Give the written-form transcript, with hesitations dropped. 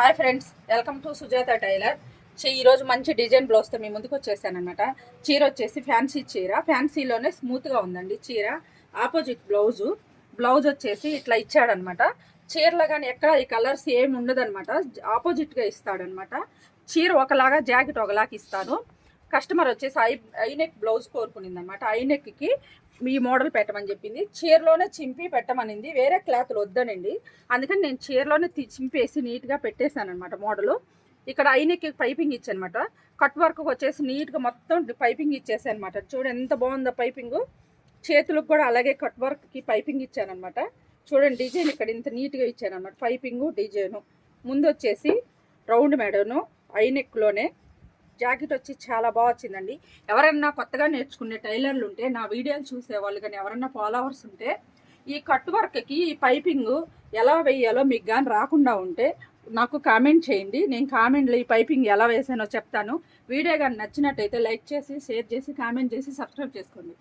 Hi friends, welcome to Sujata tailor. ఈరోజు మంచి design బ్లౌజ్తో మీ ముందుకు వచ్చేసానమాట. చీర వచ్చేసి ఫ్యాన్సీ చీర, ఫ్యాన్సీలోనే స్మూత్గా ఉందండి చీర. ఆపోజిట్ బ్లౌజ్ వచ్చేసి ఇట్లా ఇచ్చాడనమాట. చీరలో కానీ ఎక్కడ ఈ కలర్స్ ఏమి ఉండదనమాట, ఆపోజిట్గా ఇస్తాడనమాట. చీర ఒకలాగా, జాకెట్ ఒకలాగా ఇస్తాను. కస్టమర్ వచ్చేసి ఐనెక్ బ్లౌజ్ కోరుకునిందనమాట. ఐనెక్కి ఈ మోడల్ పెట్టమని చెప్పింది. చీరలోనే చింపి పెట్టమనింది, వేరే క్లాత్లు వద్దనండి. అందుకని నేను చీరలోనే చింపేసి నీట్గా పెట్టేశాను అనమాట మోడలు. ఇక్కడ ఐనెక్ పైపింగ్ ఇచ్చానమాట. కట్ వర్క్ వచ్చేసి నీట్గా మొత్తం పైపింగ్ ఇచ్చేసాను అనమాట. చూడండి ఎంత బాగుందో పైపింగు. చేతులకు కూడా అలాగే కట్ వర్క్కి పైపింగ్ ఇచ్చానమాట. చూడండి డిజైన్ ఇక్కడ ఇంత నీట్గా ఇచ్చాను అనమాట. పైపింగు డిజైను ముందు వచ్చేసి రౌండ్ మెడను ఐనెక్లోనే. జాకెట్ వచ్చి చాలా బాగా వచ్చిందండి. ఎవరైనా కొత్తగా నేర్చుకునే టైలర్లు ఉంటే, నా వీడియోలు చూసేవాళ్ళు కానీ ఎవరైనా ఫాలోవర్స్ ఉంటే, ఈ కట్ వర్క్కి ఈ పైపింగ్ ఎలా వేయాలో మీకు కానీ రాకుండా ఉంటే నాకు కామెంట్ చేయండి. నేను కామెంట్లో ఈ పైపింగ్ ఎలా వేసానో చెప్తాను. వీడియో కానీ నచ్చినట్టయితే లైక్ చేసి, షేర్ చేసి, కామెంట్ చేసి, సబ్స్క్రైబ్ చేసుకోండి.